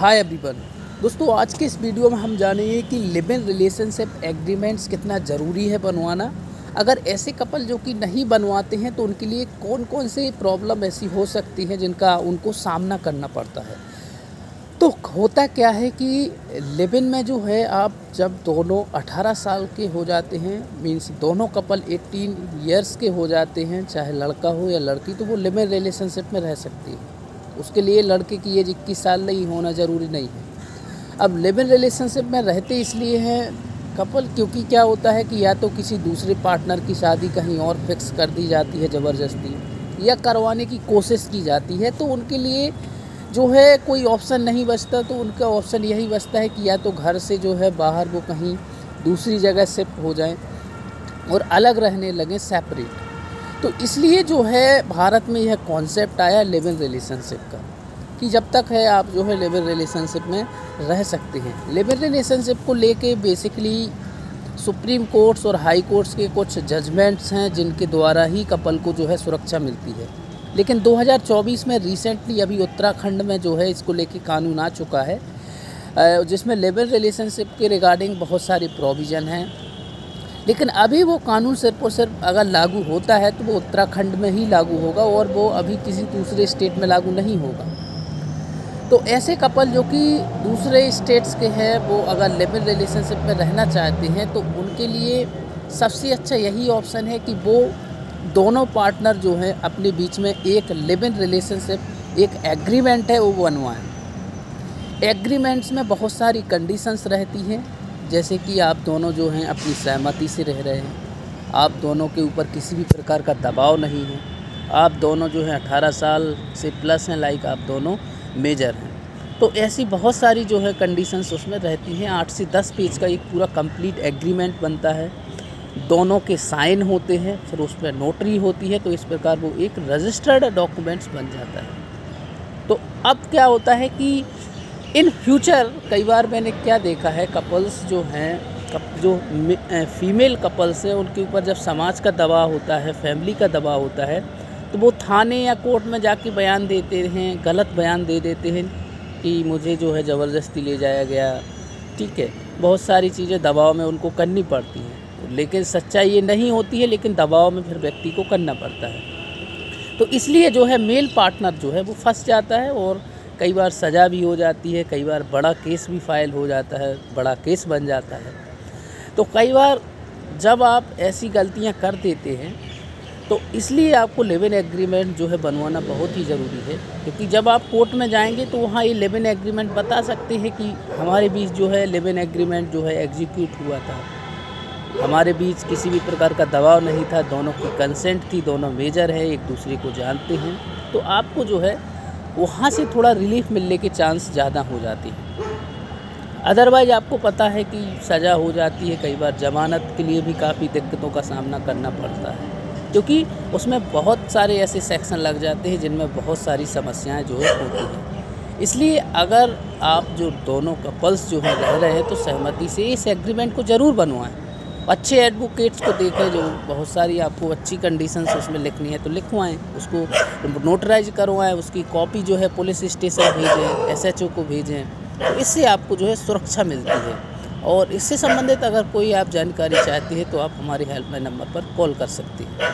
Hi everyone. दोस्तों, आज के इस वीडियो में हम जानेंगे कि लिव इन रिलेशनशिप एग्रीमेंट्स कितना ज़रूरी है बनवाना। अगर ऐसे कपल जो कि नहीं बनवाते हैं तो उनके लिए कौन कौन से प्रॉब्लम ऐसी हो सकती हैं जिनका उनको सामना करना पड़ता है। तो होता क्या है कि लिव इन में जो है, आप जब दोनों 18 साल के हो जाते हैं, मीन्स दोनों कपल 18 ईयर्स के हो जाते हैं, चाहे लड़का हो या लड़की, तो वो लिव इन रिलेशनशिप में रह सकती है। उसके लिए लड़के की एज 21 साल नहीं होना ज़रूरी नहीं है। अब लिव इन रिलेशनशिप में रहते इसलिए हैं कपल, क्योंकि क्या होता है कि या तो किसी दूसरे पार्टनर की शादी कहीं और फिक्स कर दी जाती है ज़बरदस्ती, या करवाने की कोशिश की जाती है, तो उनके लिए जो है कोई ऑप्शन नहीं बचता। तो उनका ऑप्शन यही बचता है कि या तो घर से जो है बाहर वो कहीं दूसरी जगह शिफ्ट हो जाएं और अलग रहने लगें, सेपरेट। तो इसलिए जो है भारत में यह कॉन्सेप्ट आया लिव इन रिलेशनशिप का, कि जब तक है आप जो है लिव इन रिलेशनशिप में रह सकते हैं। लिव इन रिलेशनशिप को लेके बेसिकली सुप्रीम कोर्ट्स और हाई कोर्ट्स के कुछ जजमेंट्स हैं जिनके द्वारा ही कपल को जो है सुरक्षा मिलती है। लेकिन 2024 में रिसेंटली अभी उत्तराखंड में जो है इसको लेके कानून आ चुका है, जिसमें लिव इन रिलेशनशिप के रिगार्डिंग बहुत सारी प्रोविज़न हैं। लेकिन अभी वो कानून सिर्फ और सिर्फ अगर लागू होता है तो वो उत्तराखंड में ही लागू होगा और वो अभी किसी दूसरे स्टेट में लागू नहीं होगा। तो ऐसे कपल जो कि दूसरे स्टेट्स के हैं, वो अगर लिव इन रिलेशनशिप में रहना चाहते हैं तो उनके लिए सबसे अच्छा यही ऑप्शन है कि वो दोनों पार्टनर जो हैं अपने बीच में एक लिव इन रिलेशनशिप, एक एग्रीमेंट है, वो बनवाएं। एग्रीमेंट्स में बहुत सारी कंडीशंस रहती हैं, जैसे कि आप दोनों जो हैं अपनी सहमति से रह रहे हैं, आप दोनों के ऊपर किसी भी प्रकार का दबाव नहीं है, आप दोनों जो हैं 18 साल से प्लस हैं, लाइक आप दोनों मेजर हैं। तो ऐसी बहुत सारी जो है कंडीशंस उसमें रहती हैं। 8 से 10 पेज का एक पूरा कंप्लीट एग्रीमेंट बनता है, दोनों के साइन होते हैं, फिर उस पर नोटरी होती है। तो इस प्रकार वो एक रजिस्टर्ड डॉक्यूमेंट्स बन जाता है। तो अब क्या होता है कि इन फ्यूचर कई बार मैंने क्या देखा है, कपल्स जो हैं, जो फीमेल कपल्स हैं, उनके ऊपर जब समाज का दबाव होता है, फैमिली का दबाव होता है, तो वो थाने या कोर्ट में जाके बयान देते हैं, गलत बयान दे देते हैं कि मुझे जो है ज़बरदस्ती ले जाया गया। ठीक है, बहुत सारी चीज़ें दबाव में उनको करनी पड़ती हैं, लेकिन सच्चाई ये नहीं होती है, लेकिन दबाव में फिर व्यक्ति को करना पड़ता है। तो इसलिए जो है मेल पार्टनर जो है वो फंस जाता है और कई बार सज़ा भी हो जाती है, कई बार बड़ा केस भी फाइल हो जाता है, बड़ा केस बन जाता है। तो कई बार जब आप ऐसी गलतियां कर देते हैं तो इसलिए आपको लिव इन एग्रीमेंट जो है बनवाना बहुत ही ज़रूरी है, क्योंकि जब आप कोर्ट में जाएंगे तो वहाँ ये लिव इन एग्रीमेंट बता सकते हैं कि हमारे बीच जो है लिव इन एग्रीमेंट जो है एग्जीक्यूट हुआ था, हमारे बीच किसी भी प्रकार का दबाव नहीं था, दोनों की कंसेंट थी, दोनों मेजर है, एक दूसरे को जानते हैं। तो आपको जो है वहाँ से थोड़ा रिलीफ मिलने के चांस ज़्यादा हो जाते हैं। अदरवाइज़ आपको पता है कि सज़ा हो जाती है, कई बार ज़मानत के लिए भी काफ़ी दिक्कतों का सामना करना पड़ता है, क्योंकि उसमें बहुत सारे ऐसे सेक्शन लग जाते हैं जिनमें बहुत सारी समस्याएं जो है होती हैं। इसलिए अगर आप जो दोनों कपल्स जो हैं रह रहे हैं तो सहमति से इस एग्रीमेंट को ज़रूर बनवाएं। अच्छे एडवोकेट्स को देखें, जो बहुत सारी आपको अच्छी कंडीशंस उसमें लिखनी है तो लिखवाएं, उसको नोटराइज करवाएं, उसकी कॉपी जो है पुलिस स्टेशन भेजें, SHO को भेजें। तो इससे आपको जो है सुरक्षा मिलती है। और इससे संबंधित अगर कोई आप जानकारी चाहते हैं तो आप हमारे हेल्पलाइन नंबर पर कॉल कर सकते हैं।